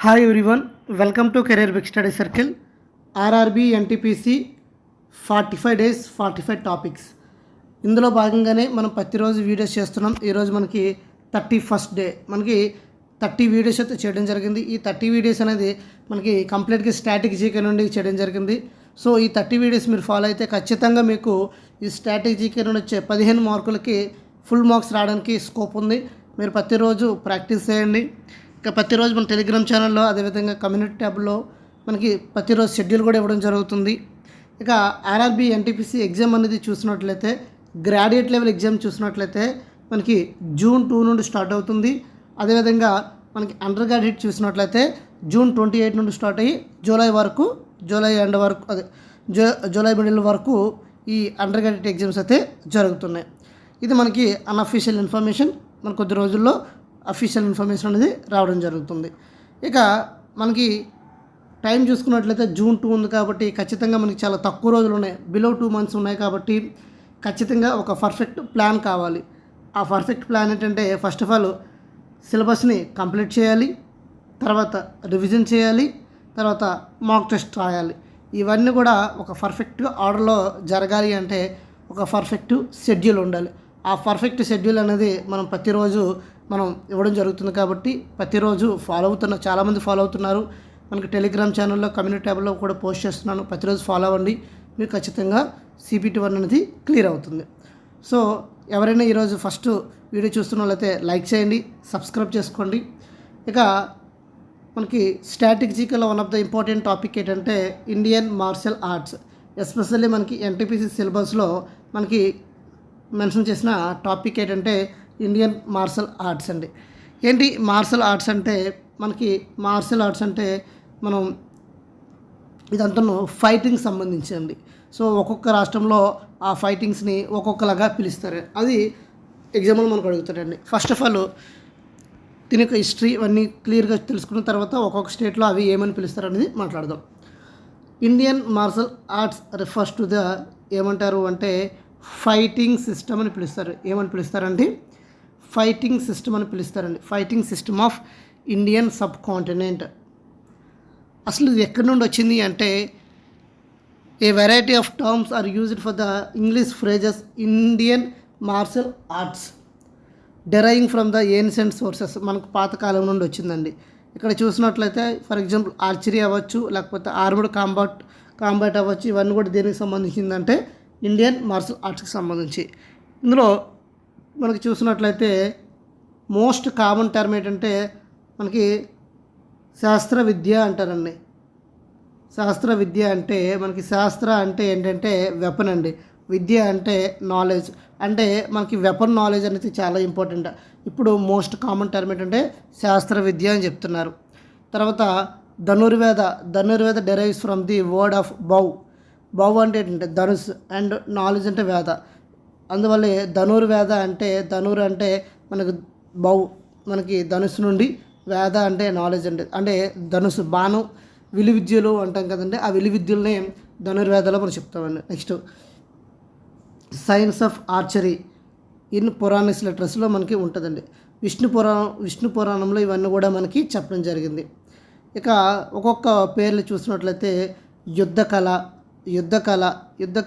Hi everyone, welcome to career big study circle. RRB NTPC 45 days 45 topics. ఇందులో భాగంగానే మనం ప్రతిరోజు వీడియోస్ చేస్తున్నాం. ఈరోజు మనకి 31st డే. మనకి 30 వీడియోస్ అయితే చేయడం జరిగింది. ఈ 30 వీడియోస్ అనేది మనకి కంప్లీట్గా స్టాటిక్ జీకే నుండి చేయడం జరిగింది. సో ఈ 30 వీడియోస్ మీరు ఫాలో అయితే ఖచ్చితంగా మీకు ఈ స్టాటిక్ జీకే నుండి వచ్చే 15 మార్కులకి ఫుల్ మార్క్స్ రావడానికి స్కోప్ ఉంది. మీరు ప్రతిరోజు ప్రాక్టీస్ చేయండి. ఇక ప్రతిరోజు మన టెలిగ్రామ్ ఛానల్లో, అదేవిధంగా కమ్యూనిటీ ట్యాబ్లో మనకి ప్రతిరోజు షెడ్యూల్ కూడా ఇవ్వడం జరుగుతుంది. ఇక ఆర్ఆర్బి ఎన్టీపీసీ ఎగ్జామ్ అనేది చూసినట్లయితే, గ్రాడ్యుయేట్ లెవెల్ ఎగ్జామ్ చూసినట్లయితే మనకి June 2 నుండి స్టార్ట్ అవుతుంది. అదేవిధంగా మనకి అండర్ గ్రాడ్యుయేట్ చూసినట్లయితే June 28 నుండి స్టార్ట్ అయ్యి జూలై ఎండ్ వరకు, జూలై మిడిల్ వరకు ఈ అండర్ గ్రాడ్యుయేట్ ఎగ్జామ్స్ అయితే జరుగుతున్నాయి. ఇది మనకి అన్అఫీషియల్ ఇన్ఫర్మేషన్. మన కొద్ది రోజుల్లో అఫీషియల్ ఇన్ఫర్మేషన్ అనేది రావడం జరుగుతుంది. ఇక మనకి టైం చూసుకున్నట్లయితే June 2 ఉంది కాబట్టి ఖచ్చితంగా మనకి చాలా తక్కువ రోజులు ఉన్నాయి, బిలో 2 months ఉన్నాయి కాబట్టి ఖచ్చితంగా ఒక పర్ఫెక్ట్ ప్లాన్ కావాలి. ఆ పర్ఫెక్ట్ ప్లాన్ ఏంటంటే, ఫస్ట్ ఆఫ్ ఆల్ సిలబస్ని కంప్లీట్ చేయాలి, తర్వాత రివిజన్ చేయాలి, తర్వాత మాక్ టెస్ట్ రాయాలి. ఇవన్నీ కూడా ఒక పర్ఫెక్ట్ ఆర్డర్లో జరగాలి అంటే ఒక పర్ఫెక్ట్ షెడ్యూల్ ఉండాలి. ఆ పర్ఫెక్ట్ షెడ్యూల్ అనేది మనం ప్రతిరోజు ఇవ్వడం జరుగుతుంది కాబట్టి ప్రతిరోజు చాలామంది ఫాలో అవుతున్నారు. మనకి టెలిగ్రామ్ ఛానల్లో, కమ్యూనిటీ ట్యాబ్లో కూడా పోస్ట్ చేస్తున్నాను. ప్రతిరోజు ఫాలో అవ్వండి, మీకు ఖచ్చితంగా CPT-1 అనేది క్లియర్ అవుతుంది. సో ఎవరైనా ఈరోజు ఫస్ట్ వీడియో చూస్తున్న వాళ్ళైతే లైక్ చేయండి, సబ్స్క్రైబ్ చేసుకోండి. ఇక మనకి స్టాటిక్ జీకేలో one of the important topic ఏంటంటే ఇండియన్ మార్షల్ ఆర్ట్స్. ఎస్పెషల్లీ మనకి ఎన్టీపీసీ సిలబస్లో మనకి మెన్షన్ చేసిన టాపిక్ ఏంటంటే ఇండియన్ మార్షల్ ఆర్ట్స్ అండి. ఏంటి మార్షల్ ఆర్ట్స్ అంటే? మనకి మార్షల్ ఆర్ట్స్ అంటే మనం ఇదంతా ఫైటింగ్ సంబంధించింది. సో ఒక్కొక్క రాష్ట్రంలో ఆ ఫైటింగ్స్ని ఒక్కొక్కలాగా పిలుస్తారు. అది ఎగ్జాంపుల్ మనకు అడుగుతారండి. ఫస్ట్ ఆఫ్ ఆల్ దీని యొక్క హిస్టరీ ఇవన్నీ క్లియర్గా తెలుసుకున్న తర్వాత ఒక్కొక్క స్టేట్లో అవి ఏమని పిలుస్తారు అనేది మాట్లాడదాం. Indian martial arts refers to the ఏమంటారు అంటే ఫైటింగ్ సిస్టమ్ అని పిలుస్తారు. ఏమని పిలుస్తారండి? ఫైటింగ్ సిస్టమ్ అని పిలుస్తారండి. Fighting system of Indian subcontinent. అసలు ఇది ఎక్కడి నుండి వచ్చింది అంటే, a variety of terms are used for the English phrases Indian martial arts deriving from the ancient sources. మనకు పాతకాలం నుండి వచ్చిందండి. ఇక్కడ చూసినట్లయితే ఫర్ ఎగ్జాంపుల్ ఆర్చరీ అవ్వచ్చు, లేకపోతే ఆర్మ్డ్ కాంబాట్ అవ్వచ్చు. ఇవన్నీ కూడా దేనికి సంబంధించిందంటే ఇండియన్ మార్షల్ ఆర్ట్స్కి సంబంధించి. ఇందులో మనకి చూసినట్లయితే మోస్ట్ కామన్ టర్మ్ ఏంటంటే మనకి శాస్త్ర విద్య అంటారండి. శాస్త్ర విద్య అంటే మనకి శాస్త్ర అంటే ఏంటంటే వెపన్ అండి, విద్య అంటే నాలెడ్జ్. అంటే మనకి వెపన్ నాలెడ్జ్ అనేది చాలా ఇంపార్టెంట్. ఇప్పుడు మోస్ట్ కామన్ టర్మ్ ఏంటంటే శాస్త్ర విద్య అని చెప్తున్నారు. తర్వాత Dhanurveda derives from the word of bow అంటే ఏంటంటే ధనుస్, అండ్ నాలెడ్జ్ అంటే వేద. అందువల్ల ధనుర్వేద అంటే మనకు మనకి ధనుస్సు నుండి, వేద అంటే నాలెడ్జ్ అంటే ధనుసు, బాణం, విలువిద్యలు అంటాం కదండి. ఆ విలువిద్యలనే ధనుర్వేదలో మనం చెప్తామండి. Next science of archery in పురాణిస్ లిటరసీలో మనకి ఉంటుందండి. విష్ణు పురాణంలో ఇవన్నీ కూడా మనకి చెప్పడం జరిగింది. ఇక ఒక్కొక్క పేర్లు చూసినట్లయితే యుద్ధ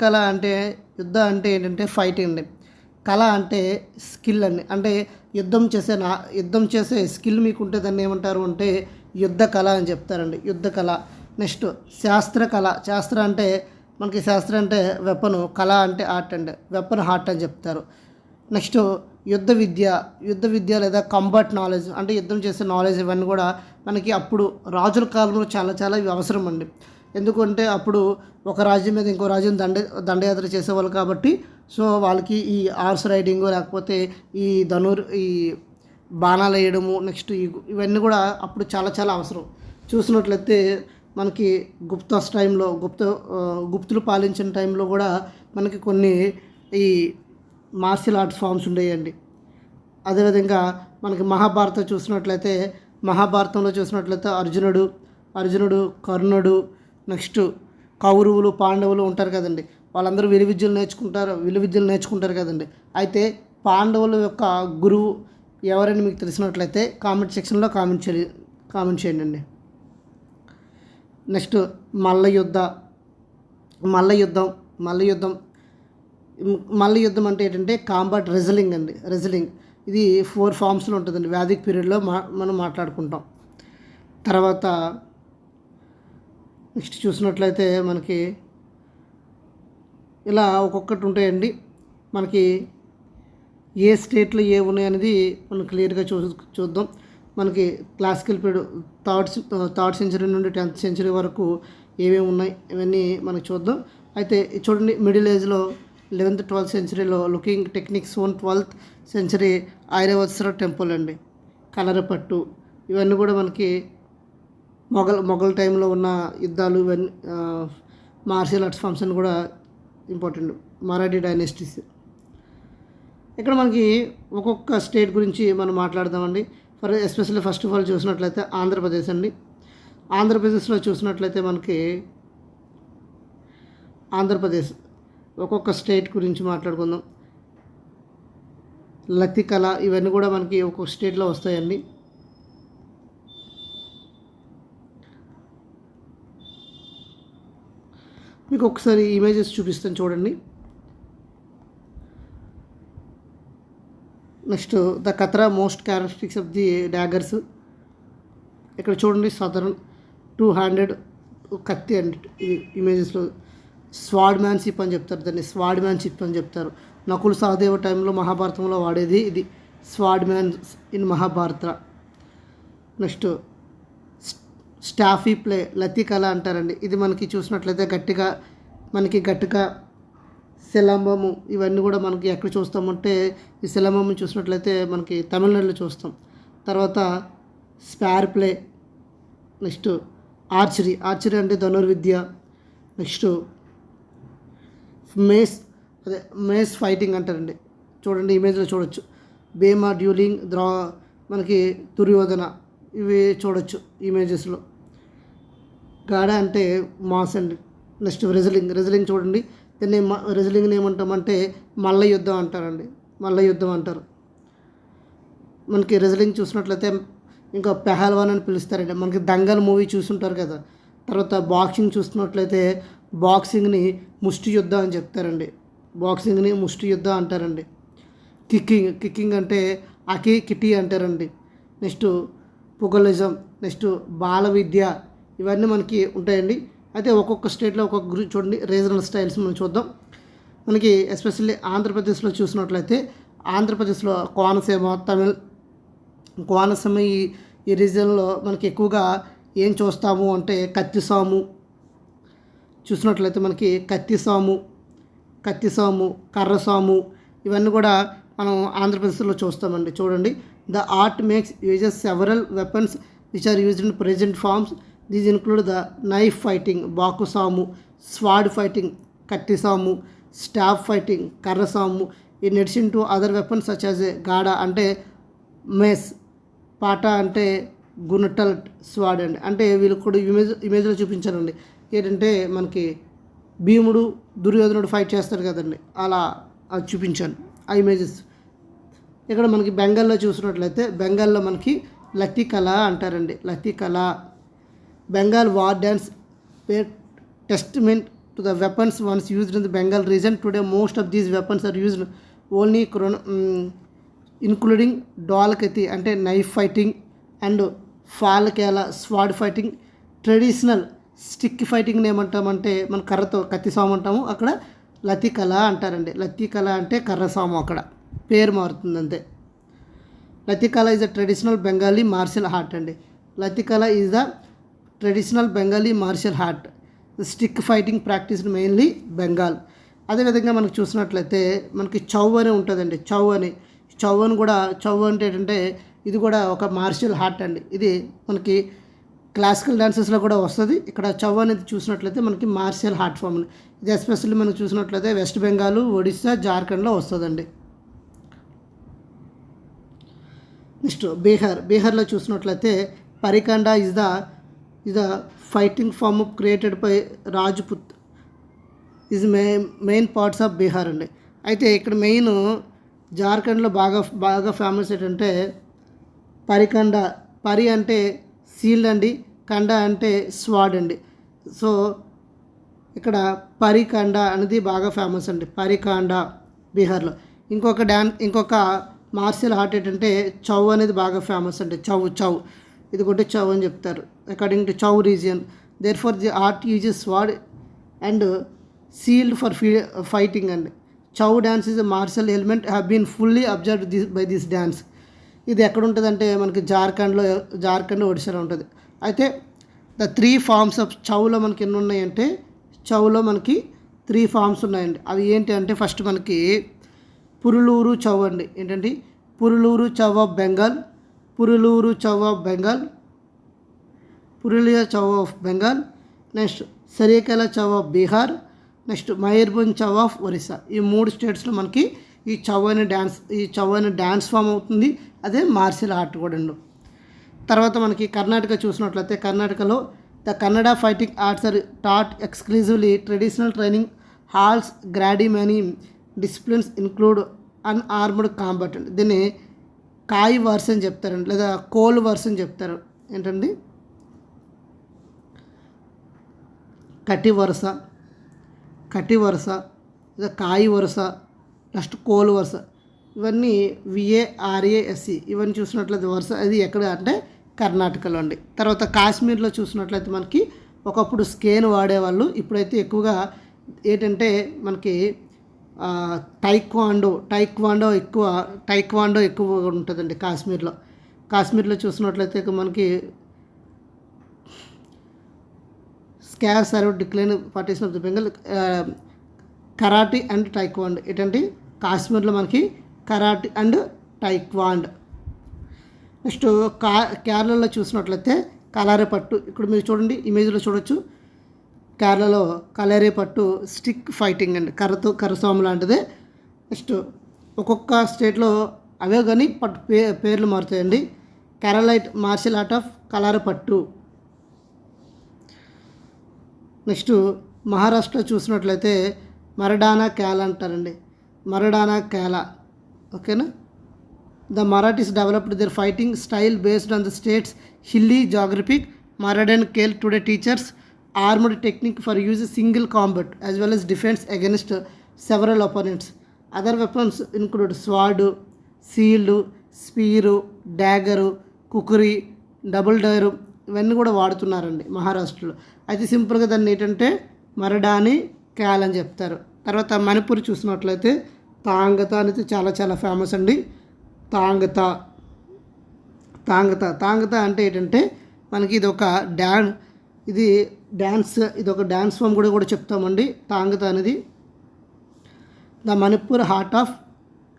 కళ అంటే ఏంటంటే ఫైటింగ్ అండి. కళ అంటే స్కిల్ అండి. అంటే యుద్ధం చేసే స్కిల్ మీకు ఉంటే దాన్ని ఏమంటారు అంటే యుద్ధ కళ అని చెప్తారండి, యుద్ధ కళ. నెక్స్ట్ శాస్త్ర అంటే మనకి శాస్త్రం అంటే వెపన్, కళ అంటే ఆర్ట్ అండి, వెపన్ హార్ట్ అని చెప్తారు. నెక్స్ట్ యుద్ధ విద్య లేదా కంబాట్ నాలెడ్జ్ అంటే యుద్ధం చేసే నాలెడ్జ్. ఇవన్నీ కూడా మనకి అప్పుడు రాజుల కాలంలో చాలా ఇవి అవసరం అండి. ఎందుకంటే అప్పుడు ఒక రాజ్యం మీద ఇంకో రాజ్యం దండయాత్ర చేసేవాళ్ళు కాబట్టి, సో వాళ్ళకి ఈ హార్స్ రైడింగ్, లేకపోతే ఈ బాణాలు వేయడము, నెక్స్ట్ ఇవన్నీ కూడా అప్పుడు చాలా అవసరం. చూసినట్లయితే మనకి గుప్తాస్ టైంలో, గుప్తులు పాలించిన టైంలో కూడా మనకి కొన్ని ఈ మార్షల్ ఆర్ట్స్ ఫామ్స్ ఉండేయండి. అదేవిధంగా మనకి మహాభారతంలో చూసినట్లయితే అర్జునుడు, కర్ణుడు, నెక్స్ట్ కౌరవులు, పాండవులు ఉంటారు కదండి. వాళ్ళందరూ విలువిద్యలు నేర్చుకుంటారు కదండి. అయితే పాండవుల యొక్క గురువు ఎవరని మీకు తెలిసినట్లయితే కామెంట్ సెక్షన్లో కామెంట్ చేయండి. నెక్స్ట్ మల్ల యుద్ధ మల్ల యుద్ధం మల్ల యుద్ధం మల్ల యుద్ధం అంటే ఏంటంటే కాంబాట్ రెజ్లింగ్ అండి. రెజ్లింగ్ ఇది 4 ఫామ్స్లో ఉంటుందండి. వేదిక్ పీరియడ్లో మనం మాట్లాడుకుంటాం. తర్వాత నెక్స్ట్ చూసినట్లయితే మనకి ఇలా ఒక్కొక్కటి ఉంటాయండి. మనకి ఏ స్టేట్లో ఏ ఉన్నాయి అనేది మనం క్లియర్గా చూద్దాం. మనకి క్లాసికల్ పీరియడ్ థర్డ్ సెంచరీ నుండి 10th సెంచరీ వరకు ఏమేమి ఉన్నాయి ఇవన్నీ మనకి చూద్దాం. అయితే చూడండి, మిడిల్ ఏజ్లో 11th 12th సెంచరీలో looking techniques 12th century Airavatesvara temple అండి, కలరపట్టు, ఇవన్నీ కూడా మనకి మొఘల్ టైంలో ఉన్న యుద్ధాలు, ఇవన్నీ మార్షల్ ఆర్ట్స్ ఫామ్స్ అని కూడా ఇంపార్టెంట్. మరాఠీ డైనెస్టీస్. ఇక్కడ మనకి ఒక్కొక్క స్టేట్ గురించి మనం మాట్లాడదామండి. ఎస్పెషల్లీ ఫస్ట్ ఆఫ్ ఆల్ చూసినట్లయితే ఆంధ్రప్రదేశ్ అండి. ఆంధ్రప్రదేశ్లో చూసినట్లయితే మనకి ఆంధ్రప్రదేశ్ ఒక్కొక్క స్టేట్ గురించి మాట్లాడుకుందాం. లతికళ ఇవన్నీ కూడా మనకి ఒక్కొక్క స్టేట్లో వస్తాయండి. మీకు ఒకసారి ఇమేజెస్ చూపిస్తాను చూడండి. Next the Katra most characteristics of the daggers. ఇక్కడ చూడండి, సదరన్ 2 హ్యాండెడ్ కత్తి అండి. ఇది ఇమేజెస్లో స్వాడ్ మ్యాన్షిప్ అని చెప్తారు, దాన్ని స్వాడ్ మ్యాన్షిప్ అని చెప్తారు. నకుల్ సహదేవ టైంలో మహాభారతంలో వాడేది ఇది, sword mans in Mahabharata. Next staff play, Lathikhela అంటారండి. ఇది మనకి చూసినట్లయితే గట్టిగా శిలంబము, ఇవన్నీ కూడా మనకి ఎక్కడ చూస్తామంటే ఈ శిలంబము చూసినట్లయితే మనకి తమిళనాడులో చూస్తాం. తర్వాత స్పార్ ప్లే, నెక్స్ట్ ఆర్చరీ అంటే ధనుర్విద్య. నెక్స్ట్ మేస్ ఫైటింగ్ అంటారండి. చూడండి, ఇమేజ్లో చూడొచ్చు. భీమా డ్యూలింగ్, మనకి దుర్యోధన, ఇవి చూడొచ్చు ఇమేజెస్లో. గాడ అంటే మాస్ అండి. నెక్స్ట్ రెజ్లింగ్ చూడండి, దీన్ని రెజ్లింగ్ని ఏమంటామంటే మల్ల యుద్ధం అంటారండి, మల్ల యుద్ధం అంటారు. మనకి రెజ్లింగ్ చూసినట్లయితే ఇంకా పెహల్వాన్ అని పిలుస్తారండి. మనకి దంగల్ మూవీ చూసుంటారు కదా. తర్వాత బాక్సింగ్ చూస్తున్నట్లయితే బాక్సింగ్ని ముష్టి యుద్ధం అని చెప్తారండి, బాక్సింగ్ని ముష్టి యుద్ధం అంటారండి. కిక్కింగ్ అంటే కిటీ అంటారండి. నెక్స్ట్ పుగలిజం, నెక్స్ట్ బాల విద్య, ఇవన్నీ మనకి ఉంటాయండి. అయితే ఒక్కొక్క స్టేట్లో ఒక్కొక్క గురించి చూడండి. రీజనల్ స్టైల్స్ మనం చూద్దాం. మనకి ఎస్పెషల్లీ ఆంధ్రప్రదేశ్లో చూసినట్లయితే ఆంధ్రప్రదేశ్లో కోనసీమ ఈ రీజన్లో మనకి ఎక్కువగా ఏం చూస్తాము అంటే కత్తిసాము చూసినట్లయితే మనకి కత్తిసాము, కర్రసాము, ఇవన్నీ కూడా మనం ఆంధ్రప్రదేశ్లో చూస్తామండి. చూడండి, the art makes uses several weapons which are used in present forms. These include the knife fighting, బాకుసాము, స్వాడ్ ఫైటింగ్, కత్తిసాము, స్టాఫ్ ఫైటింగ్, కర్రసాము, in addition to other weapons such as gada అంటే మేస్, పాట అంటే గునటల్ స్వాడ్ అండి. అంటే వీళ్ళు కూడా ఇమేజ్లో చూపించారండి. ఏంటంటే మనకి భీముడు దుర్యోధనుడు ఫైట్ చేస్తారు కదండి, అలా అది చూపించాను ఆ ఇమేజెస్. ఇక్కడ మనకి బెంగాల్లో చూసినట్లయితే బెంగాల్లో మనకి లతికళ అంటారండి. Lathikhela Bengal war dance bear testament to the weapons once used in the Bengal region. Today most of these weapons are used only including డాల్కతి అంటే knife fighting and Falakhela sword fighting. Traditional stick ఫైటింగ్ని ఏమంటామంటే మన కర్రతో కత్తిసాము అంటాము, అక్కడ లతికళ అంటారండి. లతికళ అంటే కర్రసాము, అక్కడ పేరు మారుతుంది అంతే. Lathikhela is the traditional Bengali martial art అండి. Lathikhela is the traditional Bengali martial art. Stick fighting practice mainly Bengal. అదేవిధంగా మనకు చూసినట్లయితే మనకి చౌ అని ఉంటుందండి. చౌ అంటే ఏంటంటే ఇది కూడా ఒక మార్షల్ ఆర్ట్ అండి. ఇది మనకి క్లాసికల్ డాన్సెస్లో కూడా వస్తుంది. ఇక్కడ చౌ అనేది చూసినట్లయితే మనకి మార్షల్ ఆర్ట్ ఫామ్. ఇది ఎస్పెషల్లీ మనం చూసినట్లయితే వెస్ట్ బెంగాల్, ఒడిస్సా, జార్ఖండ్లో వస్తుందండి. నెక్స్ట్ బీహార్లో చూసినట్లయితే Parikhanda is the fighting form created by Rajput is main parts of Bihar అండి. అయితే ఇక్కడ మెయిన్ జార్ఖండ్లో బాగా ఫేమస్ ఏంటంటే పరి అంటే సీల్డ్ అండి, కండ అంటే స్వాడ్ అండి. సో ఇక్కడ పరికాండ అనేది బాగా ఫేమస్ అండి. పరికాండ బీహార్లో. ఇంకొక మార్షల్ ఆర్ట్ ఏంటంటే చౌ అనేది బాగా ఫేమస్ అండి. చౌ ఇది కూడా చౌ అని చెప్తారు according to Chhau region. Therefore the art uses sword and shield for fighting అండి. Chhau dance is a martial element have been fully observed by this dance. ఇది ఎక్కడ ఉంటుందంటే మనకి జార్ఖండ్ ఒడిశాలో ఉంటుంది. అయితే ద 3 ఫార్మ్స్ ఆఫ్ చౌలో మనకి ఎన్ని ఉన్నాయంటే చౌలో మనకి 3 ఫార్మ్స్ ఉన్నాయండి. అవి ఏంటి అంటే ఫస్ట్ మనకి పురులూరు చౌ అండి. ఏంటంటే Purulia Chhau of Bengal, Purulia Chhau of Bengal, Purulia Chhau of Bengal, next Seraikela Chhau of Bihar, next Mayurbhanj Chhau of Orissa. ఈ 3 స్టేట్స్లో మనకి ఈ చౌ అనే డ్యాన్స్ ఫామ్ అవుతుంది. అదే మార్షల్ ఆర్ట్ కూడా అండి. తర్వాత మనకి కర్ణాటక చూసినట్లయితే కర్ణాటకలో the Kannada fighting arts are taught exclusively. Traditional training halls garadi many disciplines include unarmed combat అండి. దీన్ని కాయి వర్స్ అని చెప్తారండి, లేదా కోల్ వర్స్ అని చెప్తారు. ఏంటండి కటి వరుస లేదా కాయి వరుస, నెక్స్ట్ కోల్ వరుస, ఇవన్నీ VARASE ఇవన్నీ చూసినట్లయితే వరుస అది ఎక్కడ అంటే కర్ణాటకలో అండి. తర్వాత కాశ్మీర్లో చూసినట్లయితే మనకి ఒకప్పుడు స్కేన్ వాడేవాళ్ళు, ఇప్పుడైతే ఎక్కువగా ఏంటంటే మనకి టైక్వాండో ఎక్కువ ఉంటుందండి కాశ్మీర్లో చూసినట్లయితే మనకి స్కార్ సర్వ్ డిక్లైన్ partition of the Bengal karate and taekwondo. ఏంటంటే కాశ్మీర్లో మనకి కరాటీ అండ్ టైక్వాండ్. నెక్స్ట్ కేరళలో చూసినట్లయితే కలారేపట్టు. ఇక్కడ మీరు చూడండి, ఇమేజ్లో చూడొచ్చు. కేరళలో కలారేపట్టు స్టిక్ ఫైటింగ్ అండి, కర్రసాము లాంటిదే. నెక్స్ట్ ఒక్కొక్క స్టేట్లో అవే కానీ పేర్లు మారుతాయండి. Keralite martial art of కలారేపట్టు. Next మహారాష్ట్రలో చూసినట్లయితే మరడానా క్యాల అంటారండి, మరడానా క్యాల. ఓకేనా. The Marathis developed their fighting style based on the state's hilly geographic. Marathon Khel today teaches armed technique for use single combat as well as defense against several opponents. Other weapons include sword, shield, spear, dagger, kukri, double dare. ఇవన్నీ కూడా వాడుతున్నారండి మహారాష్ట్రలో. అయితే సింపుల్గా దాన్ని ఏంటంటే మరడాని క్యాల్ అని చెప్తారు. తర్వాత మణిపూర్ చూసినట్లయితే తాంగత అనేది చాలా ఫేమస్ అండి. తాంగత అంటే ఏంటంటే మనకి ఇది ఒక డ్యాన్స్ ఫామ్ కూడా చెప్తామండి. తాంగత అనేది the Manipur art of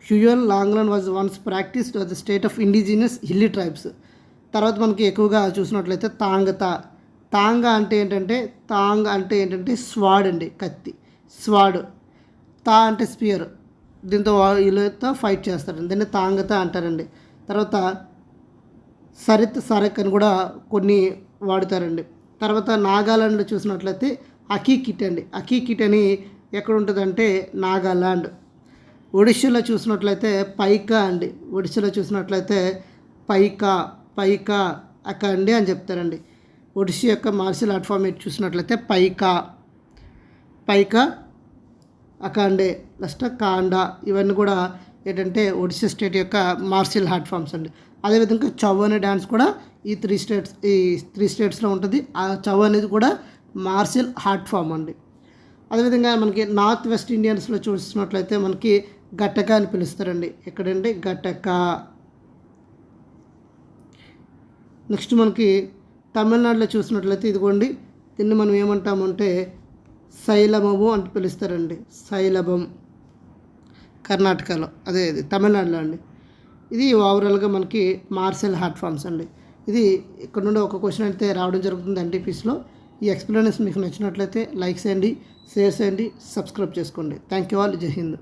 Huyen Langlon was once practised the state of indigenous hilly tribes. తర్వాత మనకి ఎక్కువగా చూసినట్లయితే తాంగ అంటే ఏంటంటే స్వాడ్ అండి, కత్తి స్వాడ్. అంటే స్పియర్, దీంతో వీళ్ళతో ఫైట్ చేస్తారండి, దీన్ని తాంగత అంటారండి. తర్వాత సరక్ అని కూడా కొన్ని వాడుతారండి. తర్వాత నాగాలాండ్లో చూసినట్లయితే అకీకిట్ అని ఎక్కడ ఉంటుందంటే నాగాలాండ్. ఒడిస్సాలో చూసినట్లయితే పైకా అకండి అని చెప్తారండి. ఒడిస్సా యొక్క మార్షల్ ఆర్ట్ ఫామ్ చూసినట్లయితే పైకా అకాండే, నెక్స్ట్ కాండా. ఇవన్నీ కూడా ఏంటంటే ఒడిస్సా స్టేట్ యొక్క మార్షల్ ఆర్ట్ ఫామ్స్ అండి. అదేవిధంగా చౌ అనే డ్యాన్స్ కూడా ఈ త్రీ స్టేట్స్లో ఉంటుంది. ఆ చౌ అనేది కూడా మార్షల్ ఆర్ట్ ఫామ్ అండి. అదేవిధంగా మనకి నార్త్ వెస్ట్ ఇండియన్స్లో చూసినట్లయితే మనకి గట్టక అని పిలుస్తారండి. ఎక్కడంటే గట్టక. నెక్స్ట్ మనకి తమిళనాడులో చూసినట్లయితే ఇదిగోండి, దీన్ని మనం ఏమంటామంటే శైలభము అని పిలుస్తారండి. శైలభం కర్ణాటకలో, అదే తమిళనాడులో అండి. ఇది ఓవరాల్గా మనకి మార్షల్ ఆర్ట్ ఫామ్స్ అండి. ఇది ఇక్కడ నుండి ఒక క్వశ్చన్ అయితే రావడం జరుగుతుంది ఎన్టీపీసీలో. ఈ ఎక్స్ప్లెనేషన్ మీకు నచ్చినట్లయితే లైక్ చేయండి, షేర్ చేయండి, సబ్స్క్రైబ్ చేసుకోండి. Thank you all. జై హింద్.